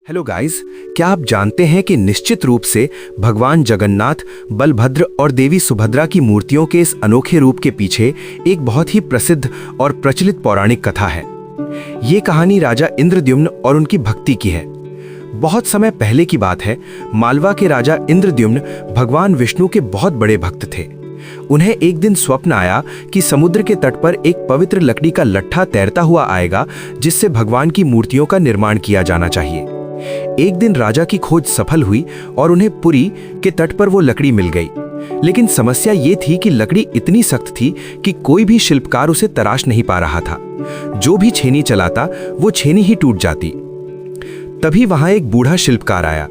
Hello guys, क्या आप जानते हैं कि निश्चित रूप से भगवान जगन्नाथ, बलभद्र और देवी सुभद्रा की मूर्तियों के इस अनोखे रूप के पीछे एक बहुत ही प्रसिद्ध और प्रचलित पौराणिक कथा है। ये कहानी राजा इंद्रद्युम्न और उनकी भक्ति की है। बहुत समय पहले की बात है। मालवा के राजा इंद्रद्युम्न भगवान विष्णु के बहुत बड़े भक्त थे। उन्हें एक दिन स्वप्न आया कि समुद्र के तट पर एक पवित्र लकड़ी का लट्ठा तैरता हुआ आएगा, जिससे भगवान की मूर्तियों का निर्माण किया जाना चाहिए। एक दिन राजा की खोज सफल हुई और उन्हें पुरी के तट पर वो लकड़ी मिल गई। लेकिन समस्या ये थी कि लकड़ी इतनी सख्त थी कि कोई भी शिल्पकार उसे तराश नहीं पा रहा था। जो भी छेनी चलाता वो छेनी ही टूट जाती। तभी वहां एक बूढ़ा शिल्पकार आया।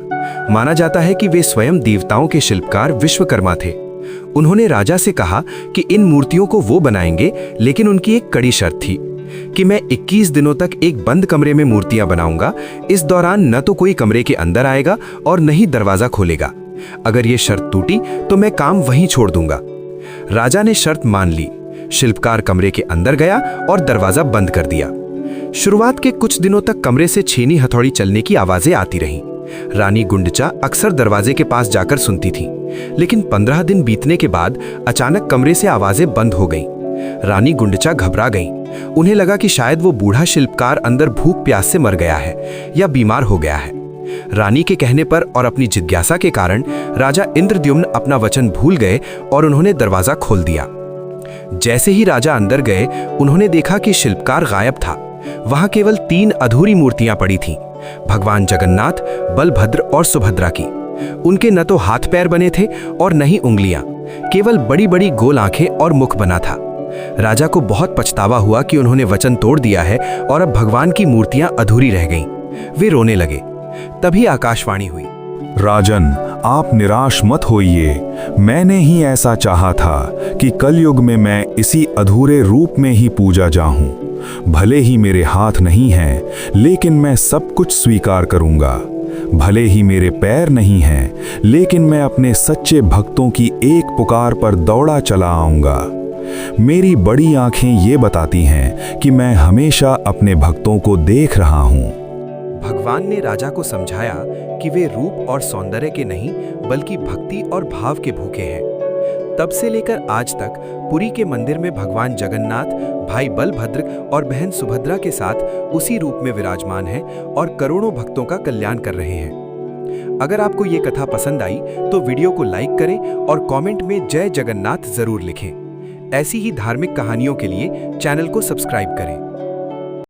माना जाता है कि वे स्वयं देवताओं के शिल्पकार विश्वकर्मा थे। उन्होंने राजा से कहा कि इन मूर्तियों को वो बनाएंगे, लेकिन उनकी एक कड़ी शर्त थी कि मैं 21 दिनों तक एक बंद कमरे में मूर्तियां बनाऊंगा। इस दौरान न तो कोई कमरे के अंदर आएगा और न ही दरवाजा खोलेगा। अगर ये शर्त टूटी तो मैं काम वहीं छोड़ दूंगा। राजा ने शर्त मान ली। शिल्पकार कमरे के अंदर गया और दरवाजा बंद कर दिया। शुरुआत के कुछ दिनों तक कमरे से छेनी हथौड़ी चलने की आवाजें आती रहीं। रानी गुंडचा अक्सर दरवाजे के पास जाकर सुनती थी, लेकिन 15 दिन बीतने के बाद अचानक कमरे से आवाजें बंद हो गईं। रानी गुंडचा घबरा गईं। उन्हें लगा कि शायद वो बूढ़ा शिल्पकार अंदर भूख प्यास से मर गया है या बीमार हो गया है। रानी के कहने पर और अपनी जिज्ञासा के कारण राजा इंद्रद्युम्न अपना वचन भूल गए और उन्होंने दरवाजा खोल दिया। जैसे ही राजा अंदर गए, उन्होंने देखा कि शिल्पकार गायब था। वहां केवल 3 अधूरी मूर्तियां पड़ी थीं, भगवान जगन्नाथ, बलभद्र और सुभद्रा की। उनके न तो हाथ पैर बने थे और न ही उंगलियां, केवल बड़ी बड़ी गोल आंखें और मुख बना था। राजा को बहुत पछतावा हुआ कि उन्होंने वचन तोड़ दिया है और अब भगवान की मूर्तियां अधूरी रह गईं। वे रोने लगे। तभी आकाशवाणी हुई। राजन, आप निराश मत होइए। मैंने ही ऐसा चाहा था कि कलयुग में मैं इसी अधूरे रूप में ही पूजा जाऊं। भले ही मेरे हाथ नहीं हैं, लेकिन मैं सब कुछ स्वीकार करूंगा। भले ही मेरे पैर नहीं हैं, लेकिन मैं अपने सच्चे भक्तों की एक पुकार पर दौड़ा चला आऊंगा। मेरी बड़ी आंखें ये बताती हैं कि मैं हमेशा अपने भक्तों को देख रहा हूं। भगवान ने राजा को समझाया कि वे रूप और सौंदर्य के नहीं, बल्कि भक्ति और भाव के भूखे हैं। तब से लेकर आज तक पुरी के मंदिर में भगवान जगन्नाथ भाई बलभद्र और बहन सुभद्रा के साथ उसी रूप में विराजमान हैं और करोड़ों भक्तों का कल्याण कर रहे हैं। अगर आपको ये कथा पसंद आई तो वीडियो को लाइक करें और कमेंट में जय जगन्नाथ जरूर लिखें। ऐसी ही धार्मिक कहानियों के लिए चैनल को सब्सक्राइब करें।